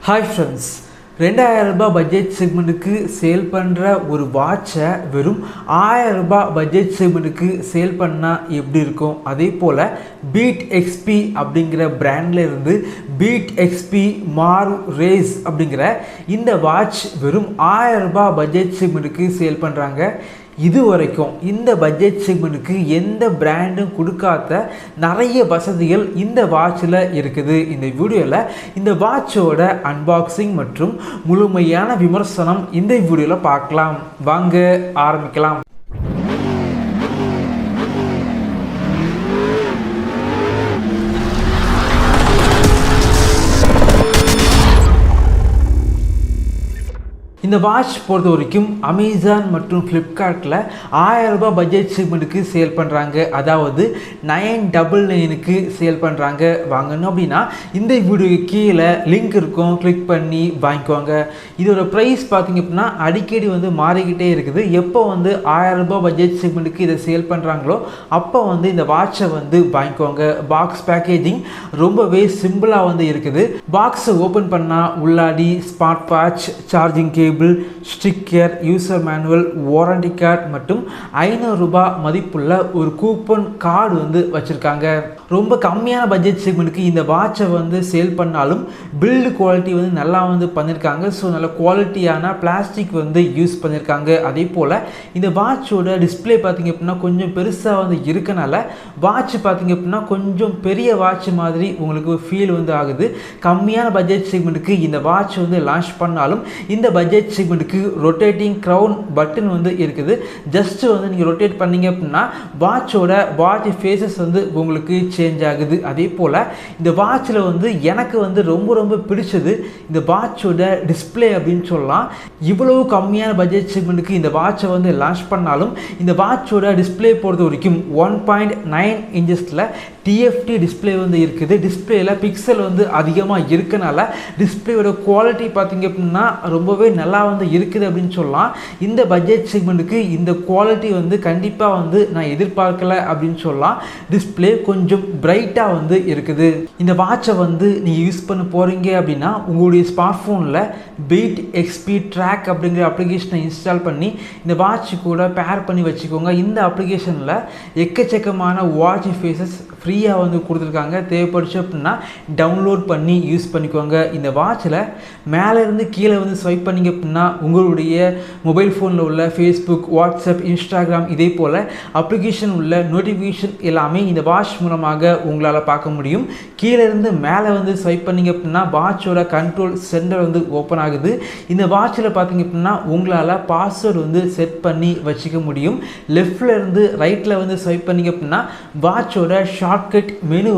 Hi friends, 2000 ரூபாய் budget செக்மெண்ட்டுக்கு sale பண்ணுற ஒரு வாட்சை வெறும் 1000 ரூபாய் பட்ஜெட் செக்மெண்ட்டுக்கு சேல் பண்ணால் எப்படி இருக்கும்? அதே போல் beatXP அப்படிங்கிற பிராண்டில் இருந்து beatXP Marv Raze அப்படிங்கிற இந்த வாட்ச் வெறும் 1000 ரூபாய் பட்ஜெட் செக்மெண்ட்டுக்கு சேல் பண்ணுறாங்க. இது வரைக்கும் இந்த பட்ஜெட் செக்மெண்ட்டுக்கு எந்த பிராண்டும் கொடுக்காத நிறைய வசதிகள் இந்த வாட்சில் இருக்குது. இந்த வீடியோவில் இந்த வாட்சோட அன்பாக்சிங் மற்றும் முழுமையான விமர்சனம் இந்த வீடியோவில் பார்க்கலாம். வாங்க ஆரம்பிக்கலாம். இந்த வாட்ச் பொறுத்த வரைக்கும் அமேசான் மற்றும் ஃப்ளிப்கார்ட்டில் 1000 ரூபாய் பட்ஜெட் செக்மெண்ட்டுக்கு சேல் பண்ணுறாங்க. அதாவது 999க்கு சேல் பண்ணுறாங்க. வாங்கணும் அப்படின்னா இந்த வீடியோக்கு கீழே லிங்க் இருக்கும், கிளிக் பண்ணி வாங்கிக்கோங்க. இதோட ப்ரைஸ் பார்த்திங்க அப்படின்னா அடிக்கடி மாறிக்கிட்டே இருக்குது. எப்போ 1000 ரூபாய் பட்ஜெட் செக்மெண்ட்டுக்கு இதை சேல் பண்ணுறாங்களோ அப்போ இந்த வாட்சை வாங்கிக்கோங்க. பாக்ஸ் பேக்கேஜிங் ரொம்பவே சிம்பிளாக இருக்குது. பாக்ஸை ஓப்பன் பண்ணால் உள்ளாடி smart watch, charging cable, sticker, user manual, warranty card மற்றும் 500 ரூபாய் மதிப்புள்ள ஒரு கூப்பன் கார்டு வச்சுருக்காங்க. ரொம்ப கம்மியான பட்ஜெட் செக்மெண்ட்டுக்கு இந்த வாட்சை சேல் பண்ணாலும் பில்டு குவாலிட்டி நல்லா பண்ணியிருக்காங்க. ஸோ நல்ல குவாலிட்டியான பிளாஸ்டிக் யூஸ் பண்ணியிருக்காங்க. அதே போல் இந்த வாட்சோட டிஸ்பிளே பார்த்திங்க அப்படின்னா கொஞ்சம் பெருசாக இருக்கனால வாட்ச் பார்த்திங்க அப்படின்னா கொஞ்சம் பெரிய வாட்ச் மாதிரி உங்களுக்கு ஃபீல் ஆகுது. கம்மியான பட்ஜெட் செக்மெண்ட்டுக்கு இந்த வாட்ச் லான்ச் பண்ணாலும் இந்த பட்ஜெட் செக்மெண்ட்டுக்கு ரொட்டேட்டிங் க்ரௌன் பட்டன் இருக்குது. ஜஸ்ட் நீங்கள் ரொட்டேட் பண்ணீங்க அப்படின்னா வாட்சோட வாட்ச் ஃபேஸஸ் உங்களுக்கு சேஞ்ச் ஆகுது. அதே போல் இந்த வாட்சில் எனக்கு ரொம்ப பிடிச்சது இந்த வாட்சோட டிஸ்பிளே அப்படின்னு சொல்லலாம். இவ்வளவு கம்மியான பட்ஜெட் செக்மெண்ட்டுக்கு இந்த வாட்சை லான்ச் பண்ணாலும் இந்த வாட்சோட டிஸ்பிளே பொறுத்த வரைக்கும் 1.9 இன்ச்சஸில் TFT டிஸ்பிளே இருக்குது. டிஸ்பிளேல பிக்சல் அதிகமாக இருக்கனால டிஸ்பிளேயோட குவாலிட்டி பார்த்திங்க அப்படின்னா ரொம்பவே நல்லா இருக்குது அப்படின்னு சொல்லலாம். இந்த பட்ஜெட் செக்மெண்ட்டுக்கு இந்த குவாலிட்டி கண்டிப்பாக நான் எதிர்பார்க்கல அப்படின்னு சொல்லலாம். டிஸ்பிளே கொஞ்சம் பிரைட்டாக இருக்குது. இந்த வாட்சை நீங்கள் யூஸ் பண்ண போகிறீங்க அப்படின்னா உங்களுடைய ஸ்மார்ட் ஃபோனில் beatXP ட்ராக் அப்படிங்கிற அப்ளிகேஷனை இன்ஸ்டால் பண்ணி இந்த வாட்ச் கூட பேர் பண்ணி வச்சுக்கோங்க. இந்த அப்ளிகேஷனில் எக்கச்சக்கமான வாட்ச் ஃபேஸஸ் ஃப்ரீயாக கொடுத்துருக்காங்க. தேவைப்படுச்சு அப்படின்னா டவுன்லோட் பண்ணி யூஸ் பண்ணிக்கோங்க. இந்த வாட்சில் மேலேருந்து கீழே ஸ்வைப் பண்ணிங்க அப்படின்னா உங்களுடைய மொபைல் ஃபோனில் உள்ள ஃபேஸ்புக், வாட்ஸ்அப், இன்ஸ்டாகிராம் இதே போல் அப்ளிகேஷன் உள்ள நோட்டிஃபிகேஷன் எல்லாமே இந்த வாட்ச் மூலமாக உங்களால் பார்க்க முடியும். கீழேருந்து மேலே ஸ்வைப் பண்ணிங்க அப்படின்னா வாட்சோட கண்ட்ரோல் சென்டர் ஓப்பன் ஆகுது. இந்த வாட்சில் பார்த்திங்க அப்படின்னா உங்களால் பாஸ்வேர்டு செட் பண்ணி வச்சுக்க முடியும். லெஃப்டில் இருந்து ரைட்டில் ஸ்வைப் பண்ணிங்க அப்படின்னா வாட்சோட ஷார்ட்கட் மெனு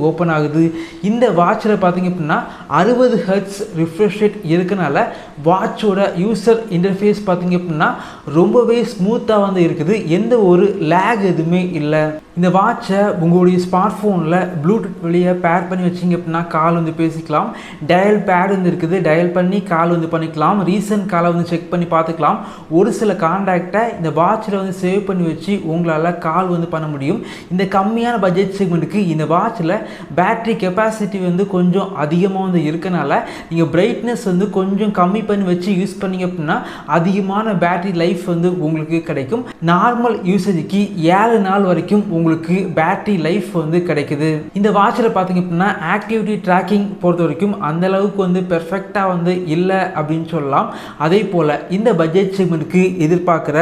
ஓப்பன் ஆகுது. இந்த வாட்சில் பார்த்திங்க அப்படின்னா 60 Hz ரிஃப்ரெஷ் ரேட் இருக்கனால வாட்சோட யூசர் இன்டர்ஃபேஸ் பார்த்திங்க அப்படின்னா ரொம்பவே ஸ்மூத்தாக இருக்குது. எந்த ஒரு லேக் எதுவுமே இல்லை. இந்த வாட்சை உங்களுடைய ஸ்மார்ட் ஃபோனில் ப்ளூடூத் வழியாக பேர் பண்ணி வச்சிங்க அப்படின்னா கால் பேசிக்கலாம். டயல் பேட் இருக்குது. டயல் பண்ணி கால் பண்ணிக்கலாம். ரீசன்ட் காலை செக் பண்ணி பார்த்துக்கலாம். ஒரு சில கான்டாக்டை இந்த வாட்சில் சேவ் பண்ணி வச்சு உங்களால் கால் பண்ண முடியும். இந்த கம்மியான பட்ஜெட் செக்மெண்ட்டுக்கு இந்த வாட்சில் பேட்ரி கெப்பாசிட்டி கொஞ்சம் அதிகமாக இருக்கனால நீங்கள் பிரைட்னஸ் கொஞ்சம் கம்மி பண்ணி வச்சு யூஸ் பண்ணிங்க அப்படின்னா அதிகமான பேட்டரி லைஃப் உங்களுக்கு கிடைக்கும். நார்மல் யூசேஜுக்கு 7 நாள் வரைக்கும் உங்களுக்கு பேட்டரி லைஃப் கிடைக்குது. இந்த வாட்சில் பார்த்திங்க அப்படின்னா ஆக்டிவிட்டி ட்ராக்கிங் பொறுத்த வரைக்கும் அந்த அளவுக்கு பெர்ஃபெக்டாக இல்லை அப்படின்னு சொல்லலாம். அதே போல் இந்த பட்ஜெட் செக்மெண்ட்டுக்கு எதிர்பார்க்குற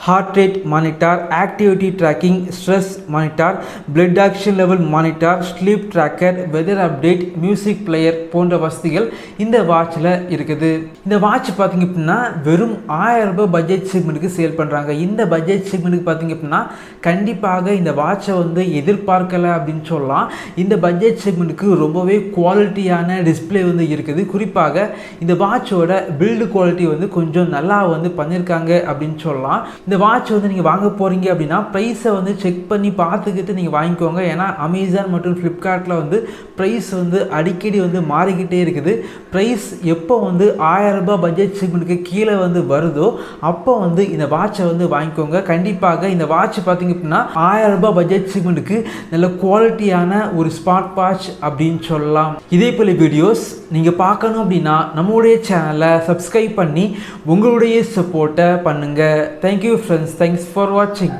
heart rate monitor, activity tracking, stress monitor, blood action level monitor, sleep tracker, weather update, music player போன்ற வசதிகள் இந்த வாட்சில் இருக்குது. இந்த வாட்ச் பார்த்திங்க அப்படின்னா வெறும் 1000 ரூபாய் பட்ஜெட் செக்மெண்ட்டுக்கு சேல் பண்ணுறாங்க. இந்த பட்ஜெட் செக்மெண்ட்டுக்கு பார்த்திங்க அப்படின்னா கண்டிப்பாக இந்த வாட்சை எதிர்பார்க்கல அப்படின்னு சொல்லலாம். இந்த பட்ஜெட் செக்மெண்ட்டுக்கு ரொம்பவே குவாலிட்டியான டிஸ்பிளே இருக்குது. குறிப்பாக இந்த வாட்சோட பில்டு குவாலிட்டி கொஞ்சம் நல்லா பண்ணியிருக்காங்க அப்படின்னு சொல்லலாம். இந்த வாட்ச் நீங்கள் வாங்க போகிறீங்க அப்படின்னா ப்ரைஸை செக் பண்ணி பார்த்துக்கிட்டு நீங்கள் வாங்கிக்கோங்க. ஏன்னா அமேசான் மற்றும் ஃப்ளிப்கார்ட்டில் ப்ரைஸ் அடிக்கடி மாறிக்கிட்டே இருக்குது. ப்ரைஸ் எப்போ 1000 ரூபாய் பட்ஜெட் செக்மெண்ட்டுக்கு கீழே வருதோ அப்போ இந்த வாட்சை வாங்கிக்கோங்க. கண்டிப்பாக இந்த வாட்ச் பார்த்திங்க அப்படின்னா 1000 ரூபாய் பட்ஜெட் செக்மெண்ட்டுக்கு நல்ல குவாலிட்டியான ஒரு ஸ்மார்ட் வாட்ச் அப்படின்னு சொல்லலாம். இதே போல வீடியோஸ் நீங்கள் பார்க்கணும் அப்படின்னா நம்மளுடைய சேனலை சப்ஸ்கிரைப் பண்ணி உங்களுடைய சப்போர்ட்டை பண்ணுங்கள். தேங்க்யூ ஃப்ரெண்ட்ஸ், தேங்க்ஸ் ஃபார் வாட்சிங்.